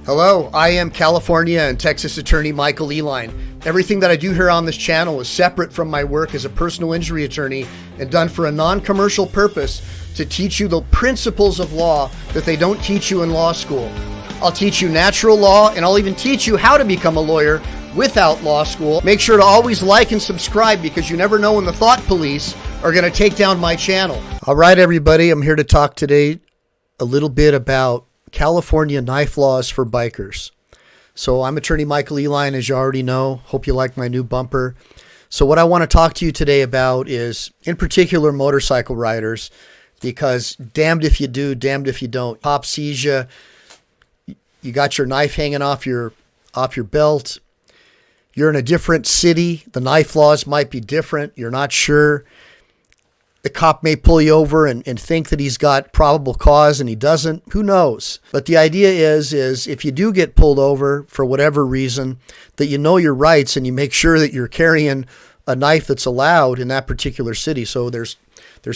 Hello, I am California and Texas Attorney Michael Ehline. Everything that I do here on this channel is separate from my work as a personal injury attorney and done for a non-commercial purpose to teach you the principles of law that they don't teach you in law school. I'll teach you natural law, and I'll even teach you how to become a lawyer without law school. Make sure to always like and subscribe because you never know when the thought police are going to take down my channel. All right, everybody, I'm here to talk today a little bit about California knife laws for bikers. So I'm Attorney Michael Ehline, as you already know. Hope you like my new bumper. So what I want to talk to you today about is, in particular, motorcycle riders, because damned if you do, damned if you don't. Cop sees you, you got your knife hanging off your belt. You're in a different city. The knife laws might be different. You're not sure. The cop may pull you over and think that he's got probable cause and he doesn't. Who knows? But the idea is if you do get pulled over for whatever reason, that you know your rights and you make sure that you're carrying a knife that's allowed in that particular city. So there's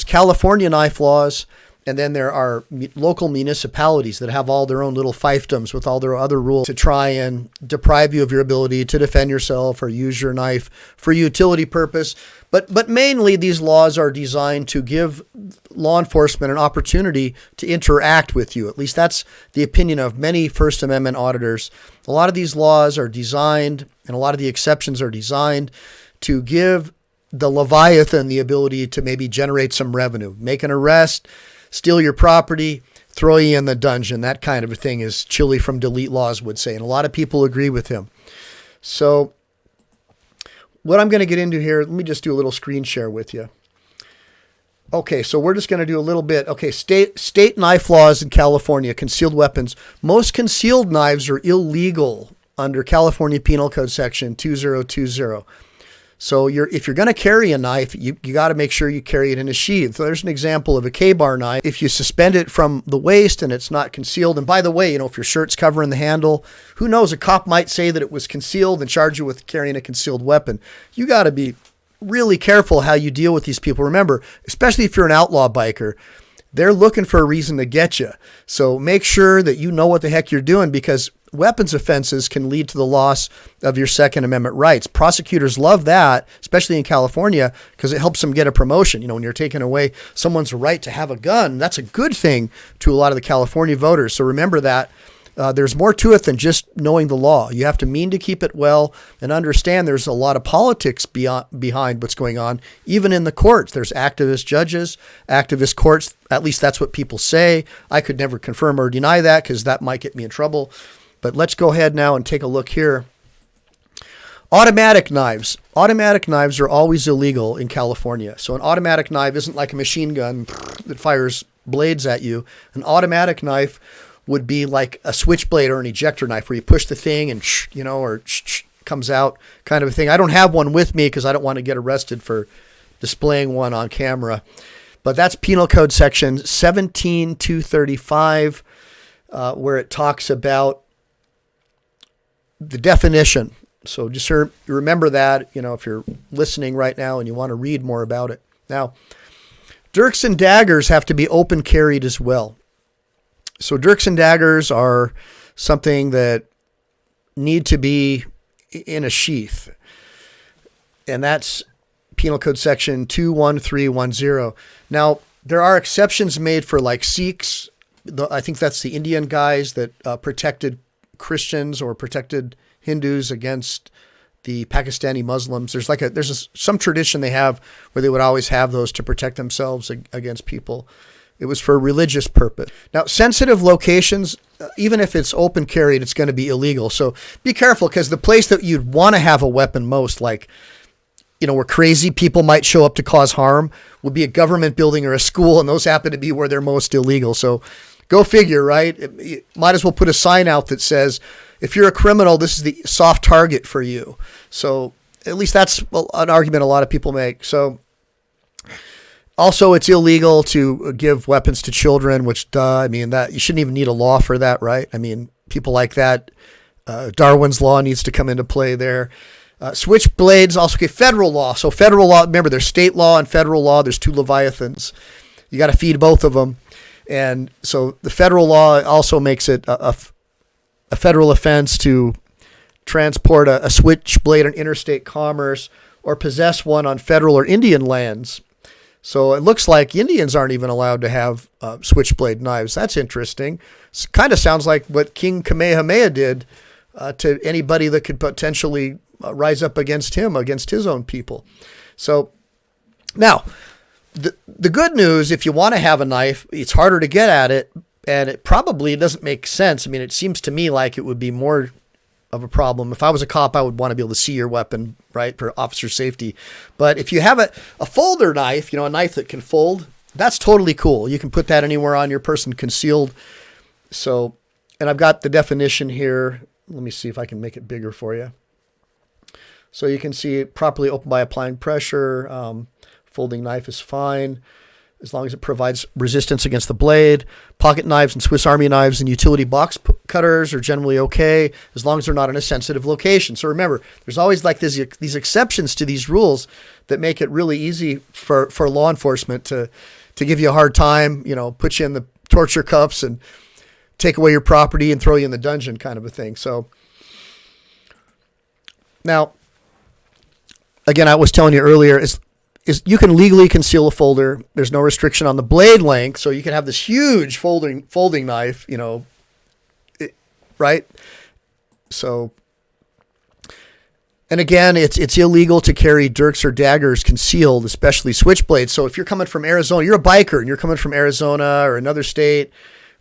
California knife laws, and then there are local municipalities that have all their own little fiefdoms with all their other rules to try and deprive you of your ability to defend yourself or use your knife for utility purpose. But mainly these laws are designed to give law enforcement an opportunity to interact with you. At least that's the opinion of many First Amendment auditors. A lot of these laws are designed, and a lot of the exceptions are designed to give the Leviathan the ability to maybe generate some revenue, make an arrest, steal your property, throw you in the dungeon. That kind of a thing, as Chili from Delete Laws would say. And a lot of people agree with him. So what I'm going to get into here, let me just do a little screen share with you. Okay, so we're just going to do a little bit. Okay, state knife laws in California, concealed weapons. Most concealed knives are illegal under California Penal Code Section 2020. So if you're going to carry a knife, you got to make sure you carry it in a sheath. So there's an example of a K-bar knife. If you suspend it from the waist and it's not concealed, and by the way, if your shirt's covering the handle, who knows, a cop might say that it was concealed and charge you with carrying a concealed weapon. You got to be really careful how you deal with these people. Remember, especially if you're an outlaw biker, they're looking for a reason to get you. So make sure that you know what the heck you're doing, because weapons offenses can lead to the loss of your Second Amendment rights. Prosecutors love that, especially in California, because it helps them get a promotion. When you're taking away someone's right to have a gun, that's a good thing to a lot of the California voters. So remember that. There's more to it than just knowing the law. You have to mean to keep it well and understand there's a lot of politics behind what's going on. Even in the courts, there's activist judges, activist courts. At least that's what people say. I could never confirm or deny that because that might get me in trouble. But let's go ahead now and take a look here. Automatic knives. Automatic knives are always illegal in California. So an automatic knife isn't like a machine gun that fires blades at you. An automatic knife would be like a switchblade or an ejector knife where you push the thing and, or comes out kind of a thing. I don't have one with me because I don't want to get arrested for displaying one on camera. But that's Penal Code Section 17235, where it talks about the definition. So just remember that, if you're listening right now and you want to read more about it. Now, dirks and daggers have to be open carried as well. So dirks and daggers are something that need to be in a sheath. And that's Penal Code Section 21310. Now, there are exceptions made for like Sikhs. I think that's the Indian guys that protected Christians or protected Hindus against the Pakistani Muslims. There's some tradition they have where they would always have those to protect themselves against people. It was for a religious purpose. Now, sensitive locations, even if it's open carried, it's going to be illegal. So be careful, because the place that you'd want to have a weapon most, like, where crazy people might show up to cause harm, would be a government building or a school, and those happen to be where they're most illegal. So go figure, right? You might as well put a sign out that says, if you're a criminal, this is the soft target for you. So at least that's an argument a lot of people make. So also, it's illegal to give weapons to children, which, that you shouldn't even need a law for that, right? People like that. Darwin's law needs to come into play there. Switchblades, also, okay, federal law. So federal law, remember, there's state law and federal law. There's two Leviathans. You got to feed both of them. And so the federal law also makes it a federal offense to transport a switchblade in interstate commerce or possess one on federal or Indian lands. So it looks like Indians aren't even allowed to have switchblade knives. That's interesting. Kind of sounds like what King Kamehameha did to anybody that could potentially rise up against him, against his own people. So now, the good news, if you want to have a knife, it's harder to get at it, and it probably doesn't make sense. I mean, it seems to me like it would be more of a problem. If I was a cop, I would want to be able to see your weapon, right, for officer safety. But if you have a folder knife, a knife that can fold, that's totally cool. You can put that anywhere on your person, concealed. So, and I've got the definition here. Let me see if I can make it bigger for you. So you can see it properly opened by applying pressure. Folding knife is fine as long as it provides resistance against the blade. Pocket knives and Swiss Army knives and utility box cutters are generally okay as long as they're not in a sensitive location. So remember, there's always like these exceptions to these rules that make it really easy for law enforcement to give you a hard time, put you in the torture cuffs and take away your property and throw you in the dungeon kind of a thing. So now, again, I was telling you earlier, is you can legally conceal a folder. There's no restriction on the blade length, so you can have this huge folding knife, right? So, and again, it's illegal to carry dirks or daggers concealed, especially switchblades. So if you're coming from Arizona, you're a biker, and you're coming from Arizona or another state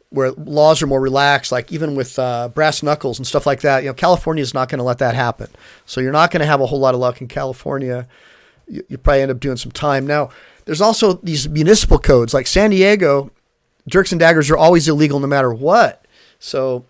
where laws are more relaxed, like even with brass knuckles and stuff like that, California is not going to let that happen. So you're not going to have a whole lot of luck in California. You probably end up doing some time. Now, there's also these municipal codes. Like San Diego, dirks and daggers are always illegal no matter what. So,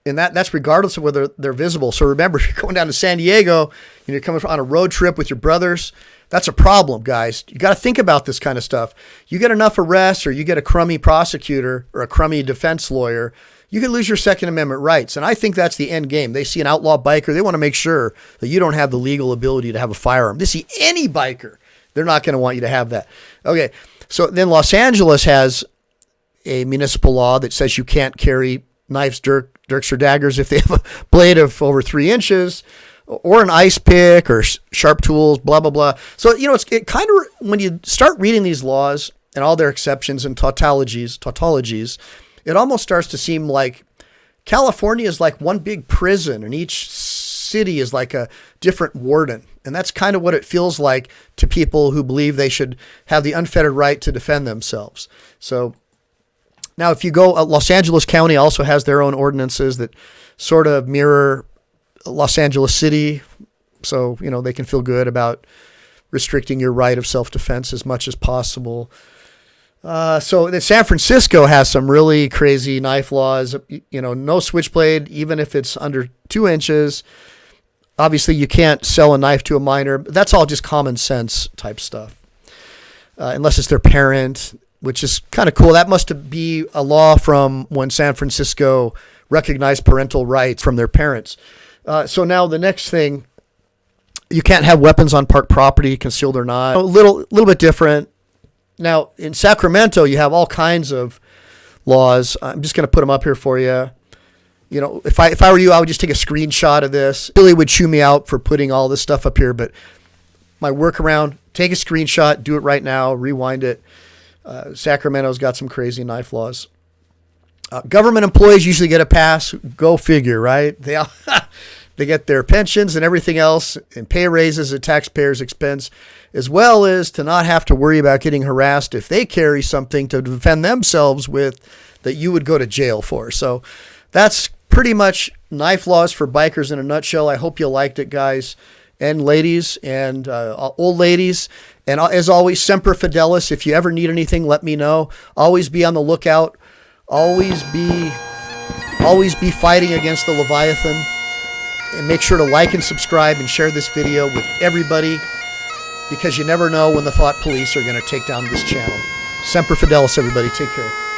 and that's regardless of whether they're visible. So remember, if you're going down to San Diego and you're coming on a road trip with your brothers, that's a problem, guys. You got to think about this kind of stuff. You get enough arrests or you get a crummy prosecutor or a crummy defense lawyer, you could lose your Second Amendment rights. And I think that's the end game. They see an outlaw biker. They want to make sure that you don't have the legal ability to have a firearm. They see any biker. They're not going to want you to have that. Okay. So then Los Angeles has a municipal law that says you can't carry knives, dirks, or daggers if they have a blade of over 3 inches or an ice pick or sharp tools, blah, blah, blah. So, it kind of, when you start reading these laws and all their exceptions and tautologies, it almost starts to seem like California is like one big prison and each city is like a different warden. And that's kind of what it feels like to people who believe they should have the unfettered right to defend themselves. So now if you go, Los Angeles County also has their own ordinances that sort of mirror Los Angeles City. So, they can feel good about restricting your right of self-defense as much as possible. So San Francisco has some really crazy knife laws, no switchblade, even if it's under 2 inches. Obviously you can't sell a knife to a minor. That's all just common sense type stuff. Unless it's their parent, which is kind of cool. That must be a law from when San Francisco recognized parental rights from their parents. So now the next thing, you can't have weapons on park property, concealed or not. A little bit different. Now, in Sacramento, you have all kinds of laws. I'm just going to put them up here for you. If I were you, I would just take a screenshot of this. Billy would chew me out for putting all this stuff up here, but my workaround, take a screenshot, do it right now, rewind it. Sacramento's got some crazy knife laws. Government employees usually get a pass. Go figure, right? They get their pensions and everything else and pay raises at taxpayers' expense, as well as to not have to worry about getting harassed if they carry something to defend themselves with that you would go to jail for. So that's pretty much knife laws for bikers in a nutshell. I hope you liked it, guys and ladies and old ladies. And as always, Semper Fidelis. If you ever need anything, let me know. Always be on the lookout. Always be fighting against the Leviathan. And make sure to like and subscribe and share this video with everybody, because you never know when the thought police are going to take down this channel. Semper Fidelis, everybody. Take care.